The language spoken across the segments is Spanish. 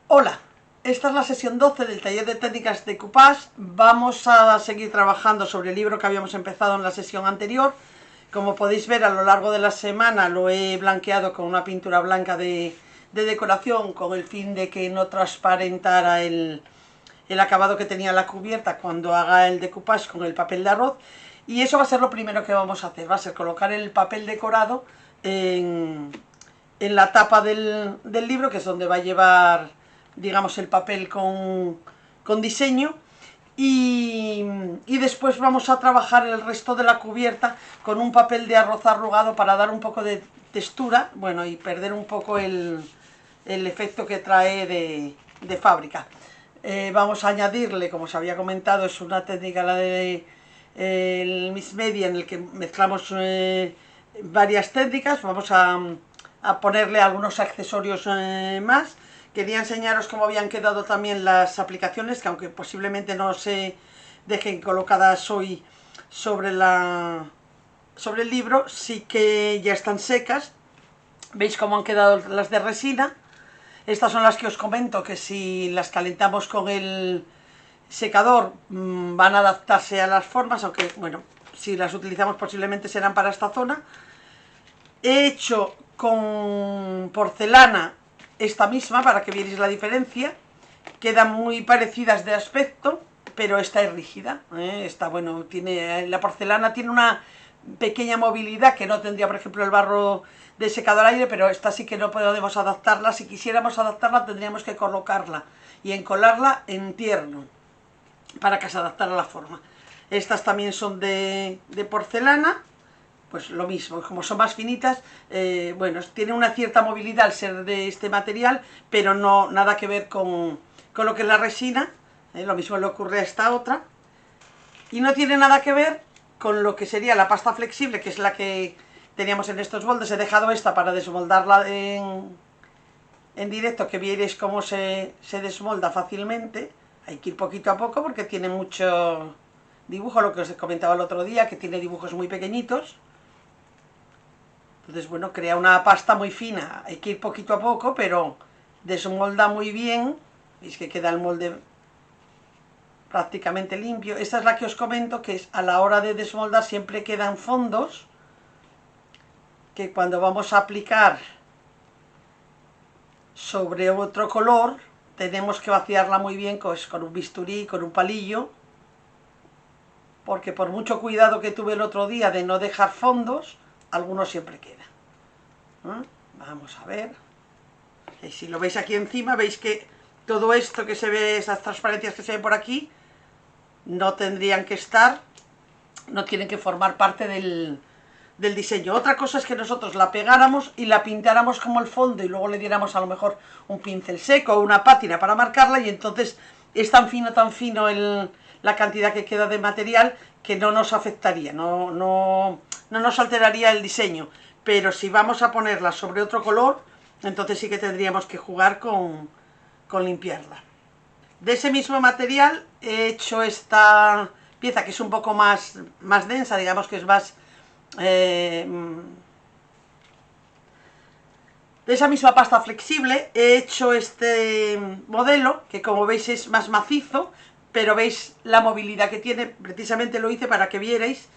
Hola, esta es la sesión 12 del taller de técnicas de decoupage. Vamos a seguir trabajando sobre el libro que habíamos empezado en la sesión anterior. Como podéis ver, a lo largo de la semana lo he blanqueado con una pintura blanca de decoración, con el fin de que no transparentara el acabado que tenía la cubierta cuando haga el decoupage con el papel de arroz. Y eso va a ser lo primero que vamos a hacer, va a ser colocar el papel decorado en la tapa del libro, que es donde va a llevar, digamos, el papel con diseño. Y después vamos a trabajar el resto de la cubierta con un papel de arroz arrugado para dar un poco de textura, bueno, y perder un poco el efecto que trae de fábrica. Vamos a añadirle, como os había comentado, es una técnica, la de el mix media, en el que mezclamos varias técnicas. Vamos a ponerle algunos accesorios más. Quería enseñaros cómo habían quedado también las aplicaciones, que aunque posiblemente no se dejen colocadas hoy sobre el libro, sí que ya están secas. Veis cómo han quedado las de resina. Estas son las que os comento, que si las calentamos con el secador van a adaptarse a las formas, aunque bueno, si las utilizamos posiblemente serán para esta zona. He hecho con porcelana esta misma para que vierais la diferencia. Quedan muy parecidas de aspecto, pero esta es rígida, esta, bueno, la porcelana tiene una pequeña movilidad que no tendría, por ejemplo, el barro de secado al aire, pero esta sí que no podemos adaptarla. Si quisiéramos adaptarla tendríamos que colocarla y encolarla en tierno para que se adaptara a la forma. Estas también son de porcelana, pues lo mismo, como son más finitas, bueno, tiene una cierta movilidad al ser de este material, pero no nada que ver con lo que es la resina. Lo mismo le ocurre a esta otra, y no tiene nada que ver con lo que sería la pasta flexible, que es la que teníamos en estos moldes. He dejado esta para desmoldarla en directo, que vierais cómo se desmolda fácilmente. Hay que ir poquito a poco porque tiene mucho dibujo, lo que os comentaba el otro día, que tiene dibujos muy pequeñitos. Entonces, bueno, crea una pasta muy fina. Hay que ir poquito a poco, pero desmolda muy bien. Veis que queda el molde prácticamente limpio. Esta es la que os comento, que es a la hora de desmoldar siempre quedan fondos que cuando vamos a aplicar sobre otro color tenemos que vaciarla muy bien con un bisturí, con un palillo, porque por mucho cuidado que tuve el otro día de no dejar fondos, algunos siempre quedan. Vamos a ver. Y si lo veis aquí encima, veis que todo esto que se ve, esas transparencias que se ven por aquí, no tendrían que estar, no tienen que formar parte del diseño. Otra cosa es que nosotros la pegáramos y la pintáramos como el fondo y luego le diéramos a lo mejor un pincel seco o una pátina para marcarla, y entonces es tan fino la cantidad que queda de material que no nos afectaría, no nos alteraría el diseño. Pero si vamos a ponerla sobre otro color, entonces sí que tendríamos que jugar con limpiarla. De ese mismo material he hecho esta pieza, que es un poco más densa, digamos que es más de esa misma pasta flexible. He hecho este modelo, que como veis es más macizo, pero veis la movilidad que tiene. Precisamente lo hice para que vierais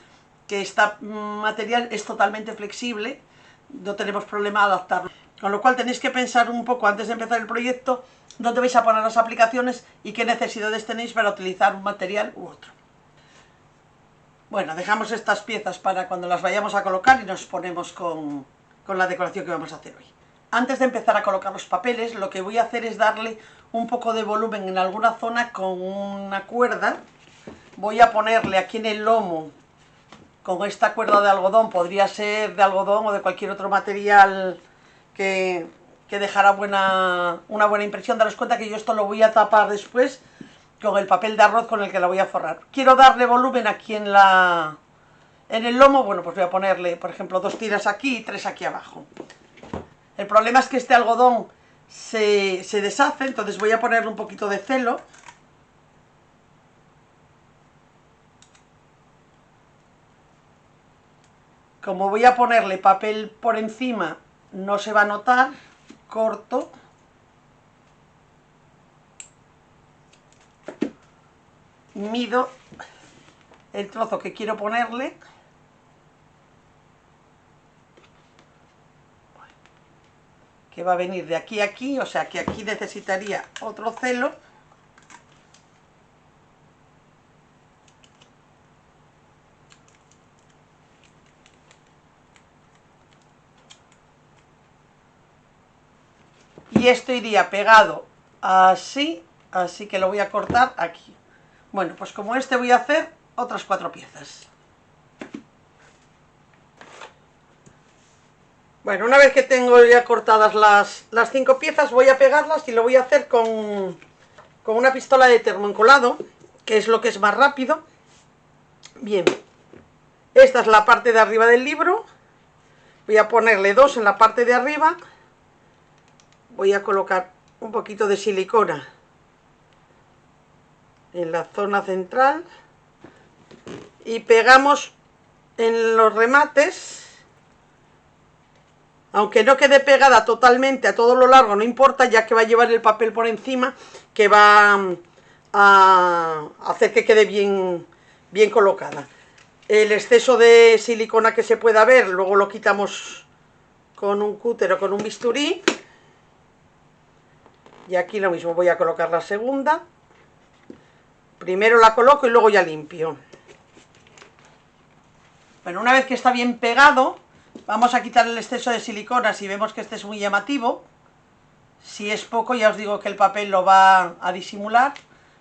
que este material es totalmente flexible, no tenemos problema de adaptarlo. Con lo cual tenéis que pensar un poco antes de empezar el proyecto dónde vais a poner las aplicaciones y qué necesidades tenéis para utilizar un material u otro. Bueno, dejamos estas piezas para cuando las vayamos a colocar y nos ponemos con la decoración que vamos a hacer hoy. Antes de empezar a colocar los papeles, lo que voy a hacer es darle un poco de volumen en alguna zona con una cuerda. Voy a ponerle aquí en el lomo, con esta cuerda de algodón, podría ser de algodón o de cualquier otro material que dejara una buena impresión. Daros cuenta que yo esto lo voy a tapar después con el papel de arroz con el que la voy a forrar. Quiero darle volumen aquí en el lomo. Bueno, pues voy a ponerle, por ejemplo, 2 tiras aquí y 3 aquí abajo. El problema es que este algodón se deshace, entonces voy a ponerle un poquito de celo. Como voy a ponerle papel por encima, no se va a notar. Corto. mido el trozo que quiero ponerle. Que va a venir de aquí a aquí, o sea que aquí necesitaría otro celo. Y esto iría pegado así, así que lo voy a cortar aquí. Bueno, pues como este voy a hacer otras 4 piezas. Bueno, una vez que tengo ya cortadas las 5 piezas, voy a pegarlas y lo voy a hacer con una pistola de termoencolado, que es lo que es más rápido. Bien, esta es la parte de arriba del libro. Voy a ponerle 2 en la parte de arriba. Voy a colocar un poquito de silicona en la zona central y pegamos en los remates. Aunque no quede pegada totalmente a todo lo largo, no importa, ya que va a llevar el papel por encima, que va a hacer que quede bien colocada. El exceso de silicona que se pueda ver, luego lo quitamos con un cúter o con un bisturí. Y aquí lo mismo, voy a colocar la segunda. Primero la coloco y luego ya limpio. Bueno, una vez que está bien pegado, vamos a quitar el exceso de silicona si vemos que este es muy llamativo. Si es poco, ya os digo que el papel lo va a disimular.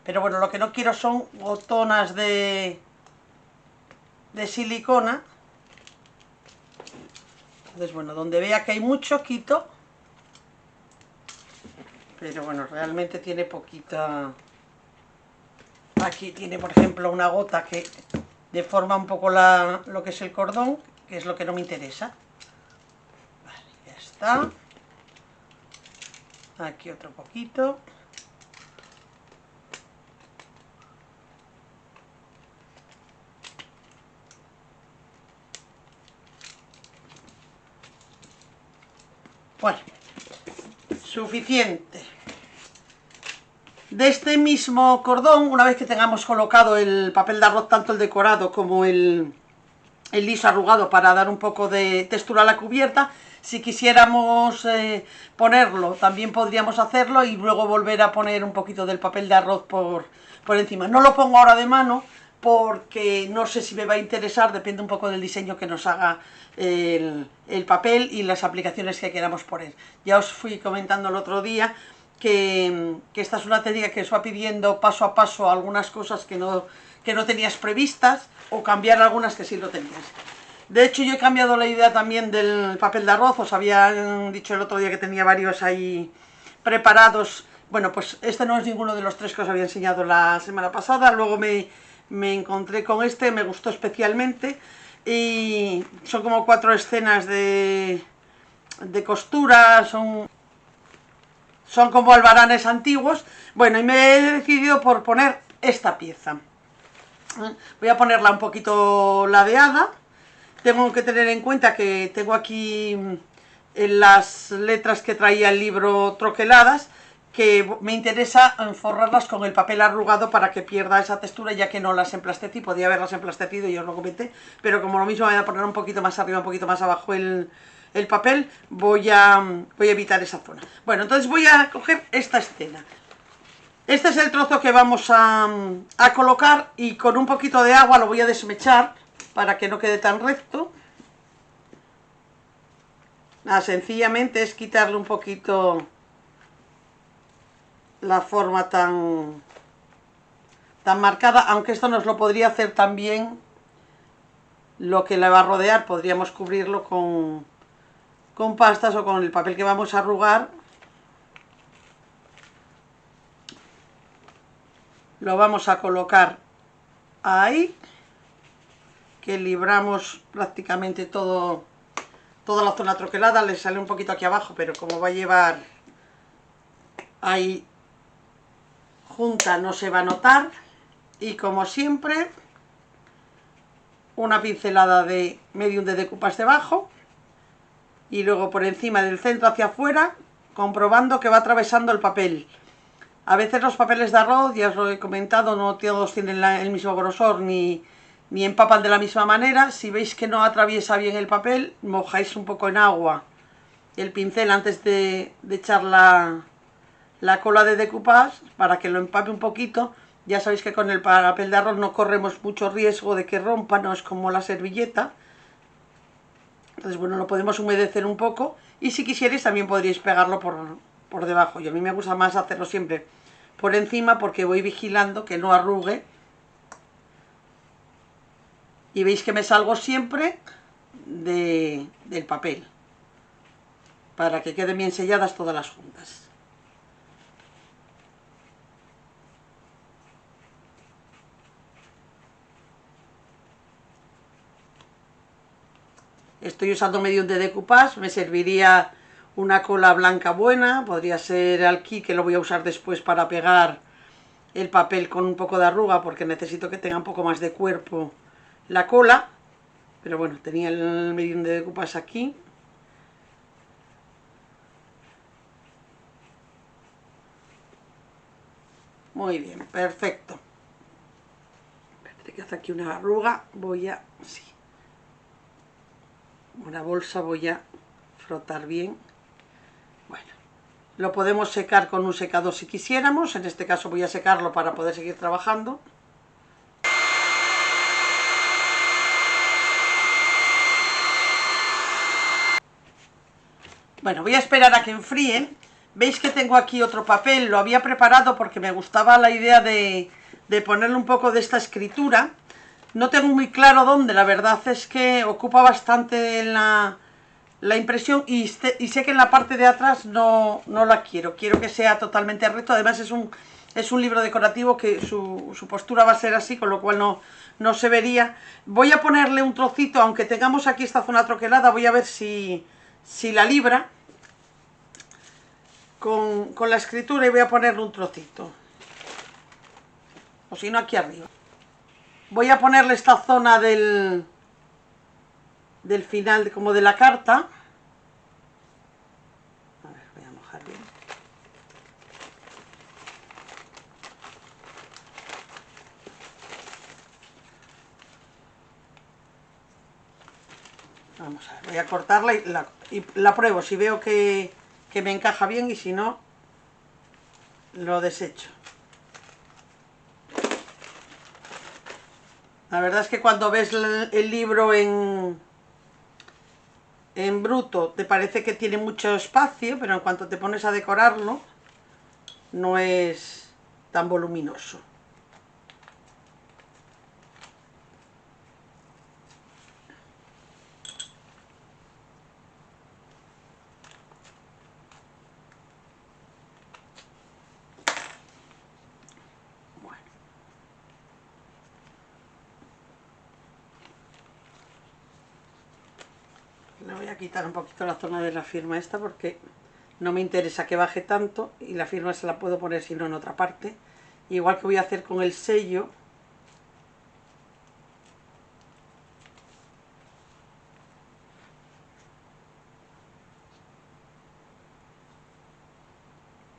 Pero bueno, lo que no quiero son gotonas de silicona. Entonces, bueno, donde vea que hay mucho, quito. Pero bueno, realmente tiene poquita. Aquí tiene, por ejemplo, una gota que deforma un poco lo que es el cordón, que es lo que no me interesa. Vale, ya está. Aquí otro poquito. Bueno, suficiente. De este mismo cordón, una vez que tengamos colocado el papel de arroz, tanto el decorado como el liso arrugado, para dar un poco de textura a la cubierta, si quisiéramos ponerlo, también podríamos hacerlo y luego volver a poner un poquito del papel de arroz por encima. No lo pongo ahora de mano porque no sé si me va a interesar, depende un poco del diseño que nos haga el papel y las aplicaciones que queramos poner. Ya os fui comentando el otro día que esta es una técnica que os va pidiendo paso a paso algunas cosas que no tenías previstas, o cambiar algunas que sí lo tenías. De hecho, yo he cambiado la idea también del papel de arroz. Os había dicho el otro día que tenía varios ahí preparados. Bueno, pues este no es ninguno de los 3 que os había enseñado la semana pasada. Luego me encontré con este, me gustó especialmente. Y son como 4 escenas de costura, son como albaranes antiguos. Bueno, y me he decidido por poner esta pieza. Voy a ponerla un poquito ladeada. Tengo que tener en cuenta que tengo aquí en las letras que traía el libro troqueladas, que me interesa forrarlas con el papel arrugado para que pierda esa textura, ya que no las emplastecí. Podía haberlas emplastecido y os lo comenté, pero como lo mismo voy a poner un poquito más arriba, un poquito más abajo el papel, voy a evitar esa zona. Bueno, entonces voy a coger esta escena. Este es el trozo que vamos a colocar, y con un poquito de agua lo voy a desmechar para que no quede tan recto. Nada, sencillamente es quitarle un poquito la forma tan marcada, aunque esto nos lo podría hacer también lo que le va a rodear. Podríamos cubrirlo con pastas o con el papel que vamos a arrugar. Lo vamos a colocar ahí, que libramos prácticamente toda la zona troquelada. Le sale un poquito aquí abajo, pero como va a llevar ahí junta no se va a notar. Y como siempre, una pincelada de medium de decoupage debajo, y luego por encima del centro hacia afuera, comprobando que va atravesando el papel. A veces los papeles de arroz, ya os lo he comentado, no todos tienen el mismo grosor ni empapan de la misma manera. Si veis que no atraviesa bien el papel, mojáis un poco en agua el pincel antes de echar la cola de decoupage para que lo empape un poquito. Ya sabéis que con el papel de arroz no corremos mucho riesgo de que rompa, no es como la servilleta. Entonces, bueno, lo podemos humedecer un poco y si quisierais también podríais pegarlo por debajo. Y a mí me gusta más hacerlo siempre por encima porque voy vigilando que no arrugue. Y veis que me salgo siempre del papel para que queden bien selladas todas las juntas. Estoy usando medium de decoupage, me serviría una cola blanca buena, podría ser alquí, que lo voy a usar después para pegar el papel con un poco de arruga porque necesito que tenga un poco más de cuerpo la cola. Pero bueno, tenía el medium de decoupage aquí. Muy bien, perfecto. Parece que hace aquí una arruga, voy a... sí. Una bolsa voy a frotar bien. Bueno, lo podemos secar con un secador si quisiéramos. En este caso voy a secarlo para poder seguir trabajando. Bueno, voy a esperar a que enfríen. Veis que tengo aquí otro papel, lo había preparado porque me gustaba la idea de ponerle un poco de esta escritura. No tengo muy claro dónde, la verdad es que ocupa bastante la impresión y sé que en la parte de atrás no la quiero que sea totalmente recto. Además es un libro decorativo que su postura va a ser así, con lo cual no se vería. Voy a ponerle un trocito, aunque tengamos aquí esta zona troquelada, voy a ver si la libra con la escritura y voy a ponerle un trocito, o si no aquí arriba. Voy a ponerle esta zona del final, como de la carta. A ver, voy a mojar bien. Vamos a ver, voy a cortarla y la pruebo. Si veo que me encaja bien y si no, lo desecho. La verdad es que cuando ves el libro en bruto te parece que tiene mucho espacio, pero en cuanto te pones a decorarlo no es tan voluminoso. Bueno. Le voy a quitar un poquito la zona de la firma esta porque no me interesa que baje tanto y la firma se la puedo poner si no en otra parte. Igual que voy a hacer con el sello.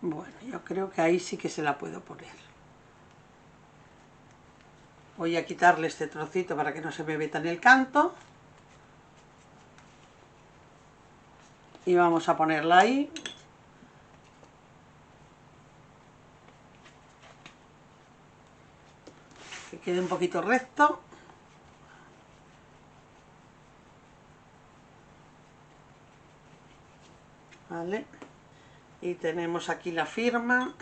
Bueno, yo creo que ahí sí que se la puedo poner. Voy a quitarle este trocito para que no se me meta en el canto. Y vamos a ponerla ahí. Que quede un poquito recto. Vale. Y tenemos aquí la firma.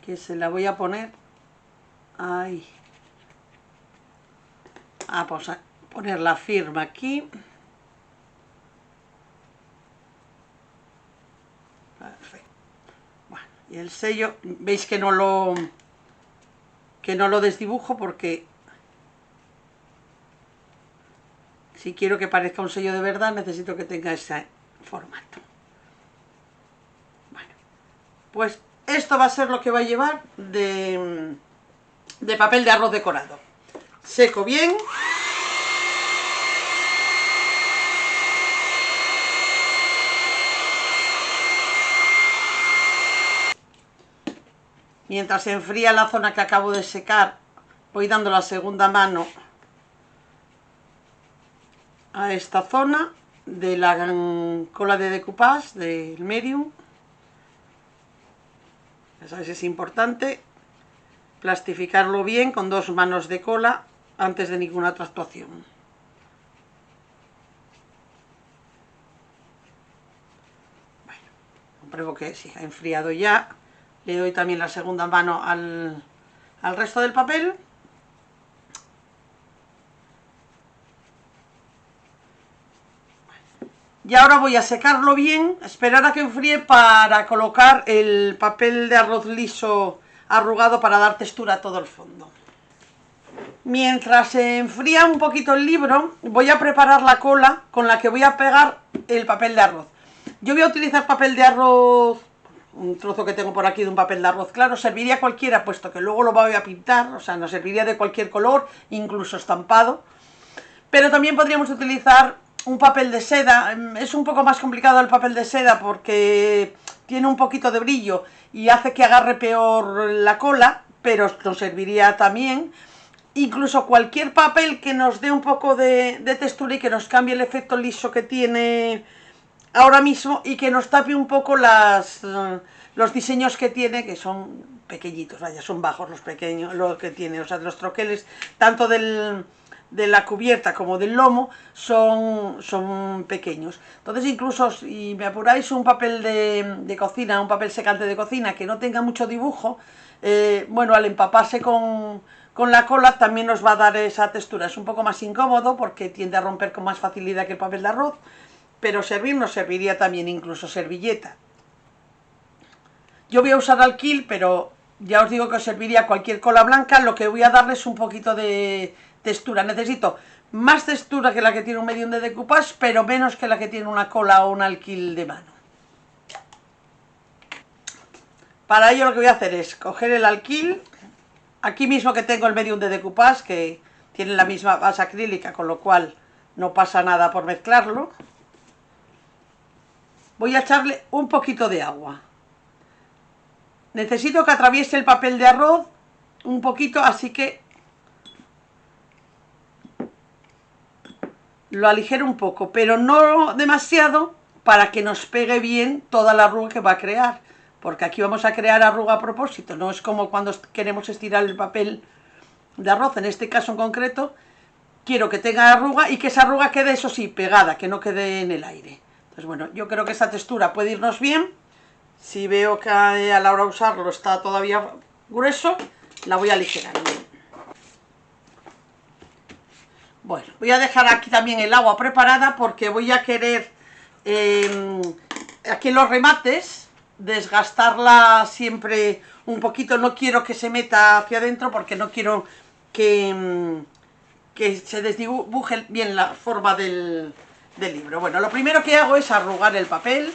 Que se la voy a poner ahí. Vamos a poner la firma aquí. Perfecto. Bueno, y el sello, veis que no lo desdibujo porque si quiero que parezca un sello de verdad necesito que tenga ese formato. Bueno, pues esto va a ser lo que va a llevar de papel de arroz decorado. Seco bien. Mientras se enfría la zona que acabo de secar, voy dando la segunda mano a esta zona de la cola de decoupage del medium. Ya sabéis, es importante plastificarlo bien con 2 manos de cola antes de ninguna otra actuación. Bueno, compruebo que sí, ha enfriado ya. Le doy también la segunda mano al resto del papel. Y ahora voy a secarlo bien, esperar a que enfríe para colocar el papel de arroz liso arrugado para dar textura a todo el fondo. Mientras se enfría un poquito el libro, voy a preparar la cola con la que voy a pegar el papel de arroz. Yo voy a utilizar papel de arroz, un trozo que tengo por aquí de un papel de arroz claro, serviría cualquiera, puesto que luego lo voy a pintar, o sea, nos serviría de cualquier color, incluso estampado. Pero también podríamos utilizar un papel de seda. Es un poco más complicado el papel de seda porque tiene un poquito de brillo y hace que agarre peor la cola, pero nos serviría también. Incluso cualquier papel que nos dé un poco de textura y que nos cambie el efecto liso que tiene ahora mismo y que nos tape un poco los diseños que tiene, que son pequeñitos, vaya, son bajos los pequeños, lo que tiene, o sea, los troqueles, tanto de la cubierta como del lomo, son pequeños. Entonces, incluso si me apuráis un papel de cocina, un papel secante de cocina que no tenga mucho dibujo, bueno, al empaparse con la cola también nos va a dar esa textura. Es un poco más incómodo porque tiende a romper con más facilidad que el papel de arroz, pero nos serviría también incluso servilleta. Yo voy a usar alquil, pero ya os digo que os serviría cualquier cola blanca. Lo que voy a darle es un poquito de textura. Necesito más textura que la que tiene un medium de decoupage, pero menos que la que tiene una cola o un alquil de mano. Para ello lo que voy a hacer es coger el alquil, aquí mismo que tengo el medium de decoupage, que tiene la misma base acrílica, con lo cual no pasa nada por mezclarlo. Voy a echarle un poquito de agua. Necesito que atraviese el papel de arroz un poquito, así que lo aligero un poco, pero no demasiado para que nos pegue bien toda la arruga que va a crear, porque aquí vamos a crear arruga a propósito, no es como cuando queremos estirar el papel de arroz. En este caso en concreto quiero que tenga arruga y que esa arruga quede, eso sí, pegada, que no quede en el aire. Entonces, bueno, yo creo que esta textura puede irnos bien. Si veo que a la hora de usarlo está todavía grueso, la voy a aligerar bien. Bueno, voy a dejar aquí también el agua preparada porque voy a querer aquí en los remates desgastarla siempre un poquito. No quiero que se meta hacia adentro porque no quiero que se desdibuje bien la forma del libro. Bueno, lo primero que hago es arrugar el papel.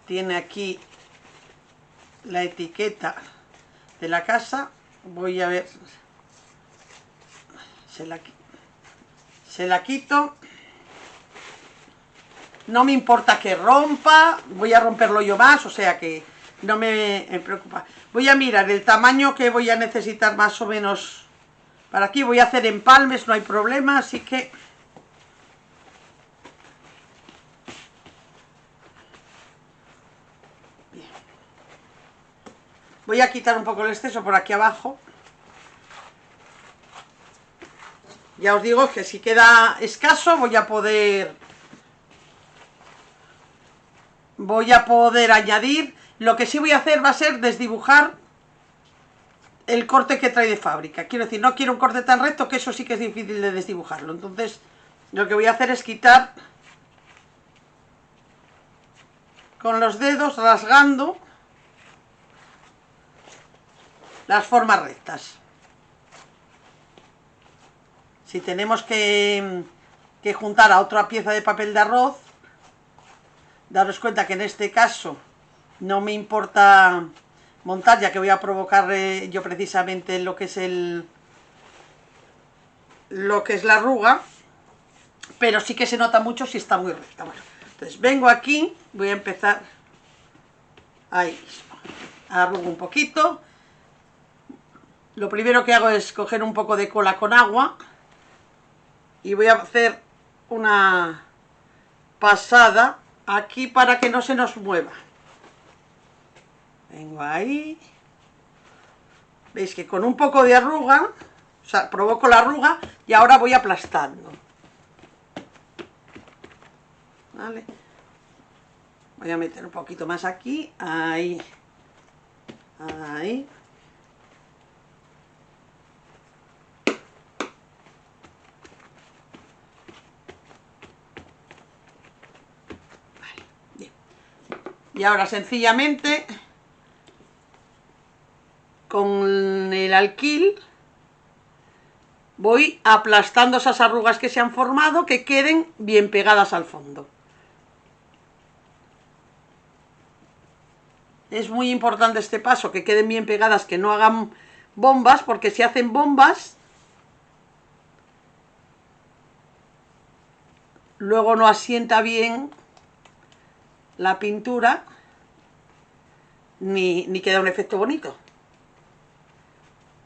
Tiene aquí la etiqueta de la casa. Voy a ver, se la quito. No me importa que rompa, voy a romperlo yo más, o sea que no me preocupa. Voy a mirar el tamaño que voy a necesitar más o menos para aquí. Voy a hacer empalmes, no hay problema, así que bien. Voy a quitar un poco el exceso por aquí abajo. Ya os digo que si queda escaso voy a poder añadir. Lo que sí voy a hacer va a ser desdibujar el corte que trae de fábrica. Quiero decir, no quiero un corte tan recto, que eso sí que es difícil de desdibujarlo. Entonces, lo que voy a hacer es quitar con los dedos, rasgando las formas rectas. Si tenemos que juntar a otra pieza de papel de arroz, daros cuenta que en este caso no me importa montar, ya que voy a provocar yo precisamente lo que es la arruga, pero sí que se nota mucho si está muy recta. Bueno, entonces vengo aquí, voy a empezar ahí mismo. arrugo un poquito. Lo primero que hago es coger un poco de cola con agua y voy a hacer una pasada aquí para que no se nos mueva. Vengo ahí. Veis que con un poco de arruga, o sea, provoco la arruga y ahora voy aplastando. ¿Vale? Voy a meter un poquito más aquí, ahí, ahí. Vale, bien. Y ahora sencillamente con el alquil voy aplastando esas arrugas que se han formado, que queden bien pegadas al fondo. Es muy importante este paso, que queden bien pegadas, que no hagan bombas, porque si hacen bombas, luego no asienta bien la pintura, ni queda un efecto bonito.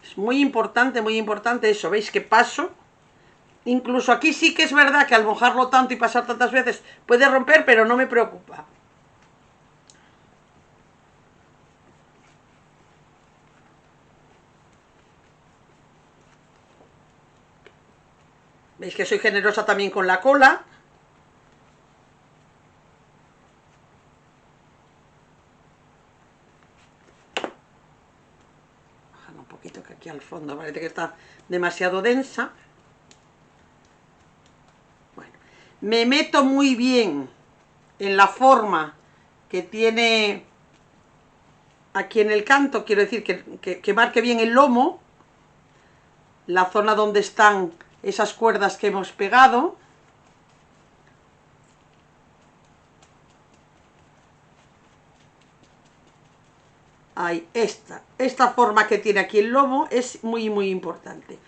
Es muy importante eso. ¿Veis qué paso? Incluso aquí sí que es verdad que al mojarlo tanto y pasar tantas veces puede romper, pero no me preocupa. Veis que soy generosa también con la cola. Bajar un poquito, que aquí al fondo parece que está demasiado densa. Bueno, me meto muy bien en la forma que tiene aquí en el canto, quiero decir que marque bien el lomo, la zona donde están esas cuerdas que hemos pegado. Ahí, esta forma que tiene aquí el lomo es muy importante.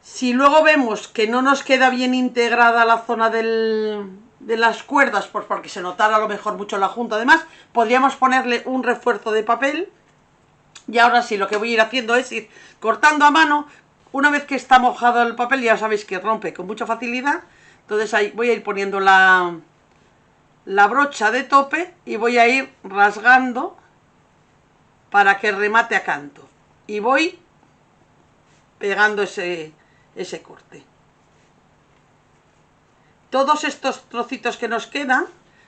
Si luego vemos que no nos queda bien integrada la zona de las cuerdas, pues porque se notara a lo mejor mucho la junta, además, podríamos ponerle un refuerzo de papel. Y ahora sí, lo que voy a ir haciendo es ir cortando a mano. Una vez que está mojado el papel, ya sabéis que rompe con mucha facilidad. Entonces ahí voy a ir poniendo la brocha de tope y voy a ir rasgando para que remate a canto. Y voy pegando ese corte. Todos estos trocitos que nos quedan,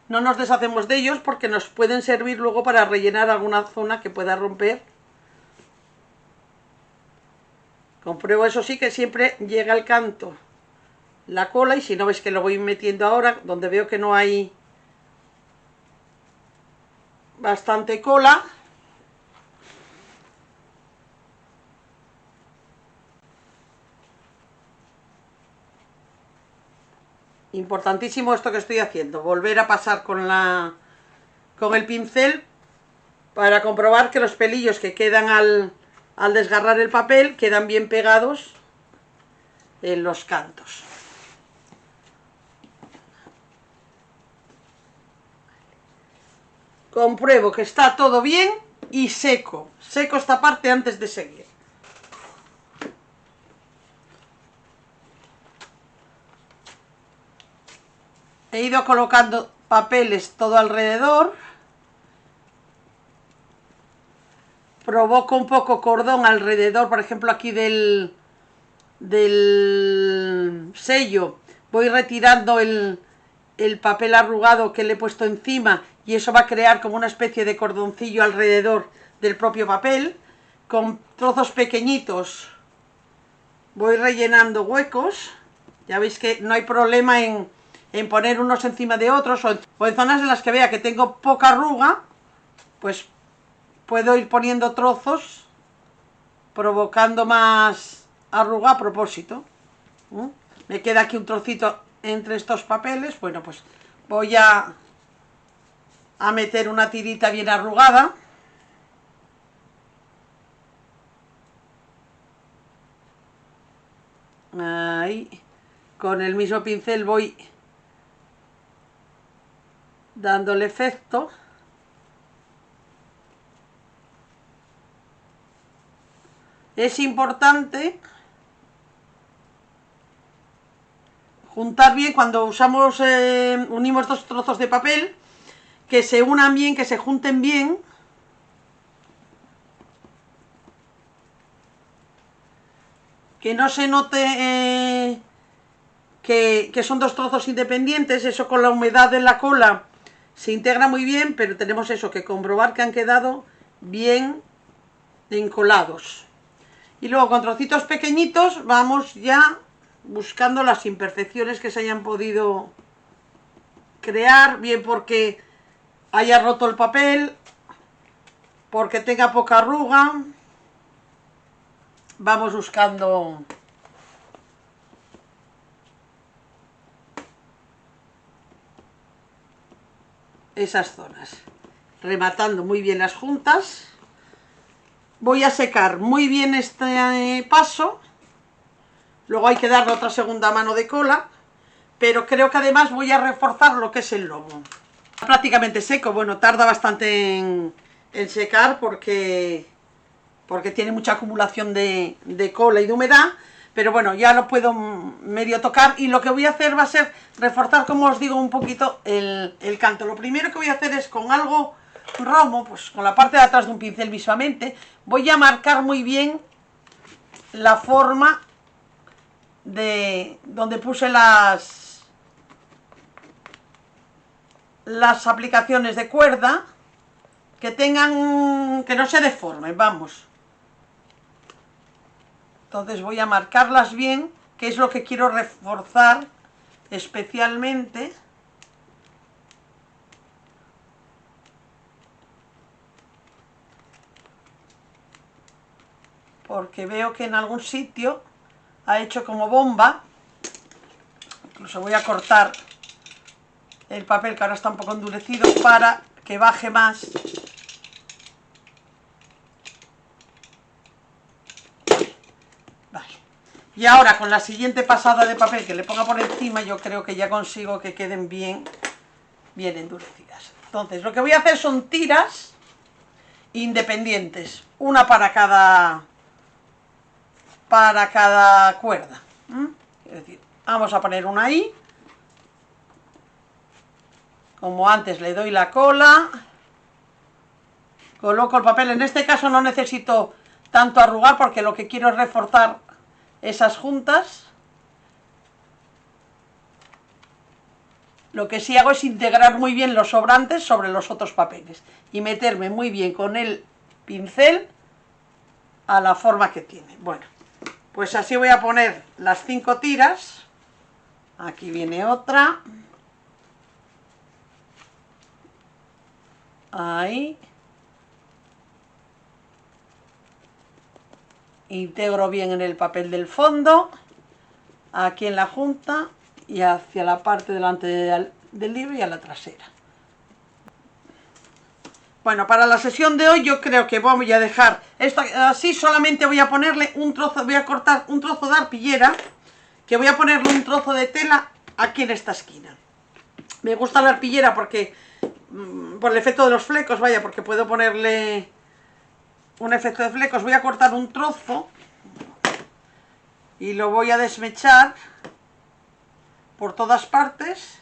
no nos deshacemos de ellos porque nos pueden servir luego para rellenar alguna zona que pueda romper. Compruebo, eso sí, que siempre llega al canto la cola, y si no, ves que lo voy metiendo ahora donde veo que no hay bastante cola. Importantísimo esto que estoy haciendo, volver a pasar con el pincel para comprobar que los pelillos que quedan al desgarrar el papel quedan bien pegados en los cantos. Compruebo que está todo bien y seco esta parte antes de seguir. He ido colocando papeles todo alrededor. Provoco un poco cordón alrededor, por ejemplo aquí del sello. Voy retirando el papel arrugado que le he puesto encima, y eso va a crear como una especie de cordoncillo alrededor del propio papel. Con trozos pequeñitos voy rellenando huecos. Ya veis que no hay problema en poner unos encima de otros, o en zonas en las que vea que tengo poca arruga, pues puedo ir poniendo trozos, provocando más arruga a propósito. Me queda aquí un trocito entre estos papeles. Bueno, pues voy a meter una tirita bien arrugada. Ahí, con el mismo pincel voy dándole efecto. es importante juntar bien cuando usamos, unimos dos trozos de papel, que se unan bien, que se junten bien. Que no se note que son dos trozos independientes, eso con la humedad de la cola se integra muy bien, pero tenemos eso, que comprobar que han quedado bien encolados. Y luego con trocitos pequeñitos vamos ya buscando las imperfecciones que se hayan podido crear, bien porque haya roto el papel, porque tenga poca arruga. Vamos buscando esas zonas, rematando muy bien las juntas. Voy a secar muy bien este paso, luego hay que darle otra segunda mano de cola, pero creo que además voy a reforzar lo que es el lomo. Prácticamente seco, bueno, tarda bastante en secar porque tiene mucha acumulación de cola y de humedad, pero bueno, ya lo puedo medio tocar, y lo que voy a hacer va a ser reforzar, como os digo, un poquito el canto. Lo primero que voy a hacer es con algo romo, pues con la parte de atrás de un pincel visualmente, voy a marcar muy bien la forma de donde puse las aplicaciones de cuerda, que tengan, que no se deformen, vamos. Entonces voy a marcarlas bien, que es lo que quiero reforzar especialmente. Porque veo que en algún sitio ha hecho como bomba. Incluso voy a cortar el papel, que ahora está un poco endurecido, para que baje más. Y ahora con la siguiente pasada de papel que le ponga por encima, yo creo que ya consigo que queden bien endurecidas. Entonces lo que voy a hacer son tiras independientes, una para cada cuerda. Es decir, vamos a poner una ahí. Como antes, le doy la cola, coloco el papel. En este caso no necesito tanto arrugar porque lo que quiero es reforzar esas juntas. Lo que sí hago es integrar muy bien los sobrantes sobre los otros papeles y meterme muy bien con el pincel a la forma que tiene. Bueno, pues así voy a poner las 5 tiras. Aquí viene otra. Ahí. Integro bien en el papel del fondo, aquí en la junta y hacia la parte delante del libro y a la trasera. Bueno, para la sesión de hoy yo creo que voy a dejar esto así. Solamente voy a ponerle un trozo, voy a cortar un trozo de arpillera, que voy a ponerle un trozo de tela aquí en esta esquina. Me gusta la arpillera porque, por el efecto de los flecos, vaya, porque puedo ponerle un efecto de flecos. Voy a cortar un trozo y lo voy a desmechar por todas partes.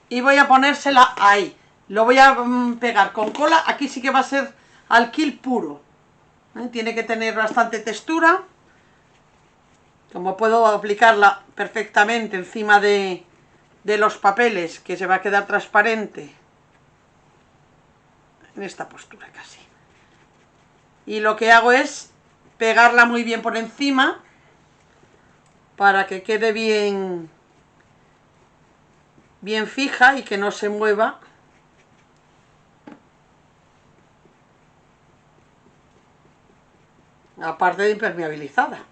Y voy a ponérsela ahí. Lo voy a pegar con cola. Aquí sí que va a ser alquil puro. Tiene que tener bastante textura. Como puedo aplicarla perfectamente encima de los papeles, que se va a quedar transparente en esta postura casi. Y lo que hago es pegarla muy bien por encima para que quede bien fija y que no se mueva. Aparte de impermeabilizada.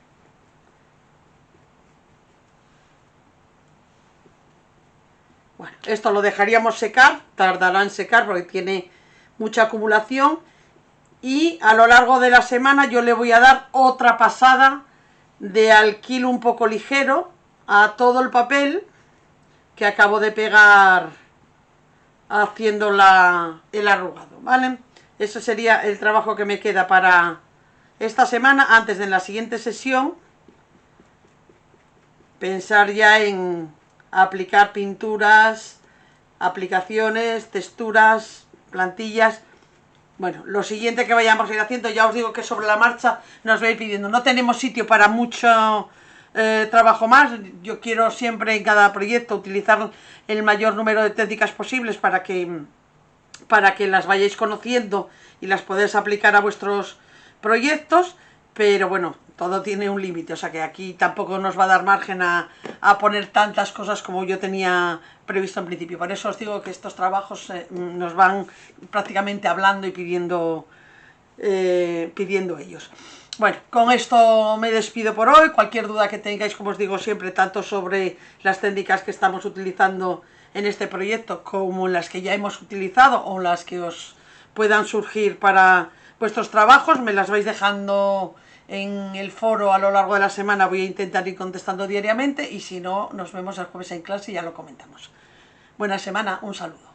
Bueno, esto lo dejaríamos secar, tardará en secar porque tiene mucha acumulación. y a lo largo de la semana yo le voy a dar otra pasada de alquil un poco ligero a todo el papel que acabo de pegar haciendo el arrugado, ¿vale? Ese sería el trabajo que me queda para esta semana, antes de la siguiente sesión pensar ya en aplicar pinturas, aplicaciones, texturas, plantillas. Bueno, lo siguiente que vayamos a ir haciendo, ya os digo que sobre la marcha nos va a ir pidiendo. No tenemos sitio para mucho trabajo más. Yo quiero siempre en cada proyecto utilizar el mayor número de técnicas posibles para que las vayáis conociendo y las podáis aplicar a vuestros proyectos, pero bueno, todo tiene un límite, o sea que aquí tampoco nos va a dar margen a poner tantas cosas como yo tenía previsto en principio. Por eso os digo que estos trabajos nos van prácticamente hablando y pidiendo ellos. Bueno, con esto me despido por hoy. Cualquier duda que tengáis, como os digo siempre, tanto sobre las técnicas que estamos utilizando en este proyecto como en las que ya hemos utilizado o las que os puedan surgir para vuestros trabajos, me las vais dejando en el foro a lo largo de la semana. Voy a intentar ir contestando diariamente y si no, nos vemos el jueves en clase y ya lo comentamos. Buena semana, un saludo.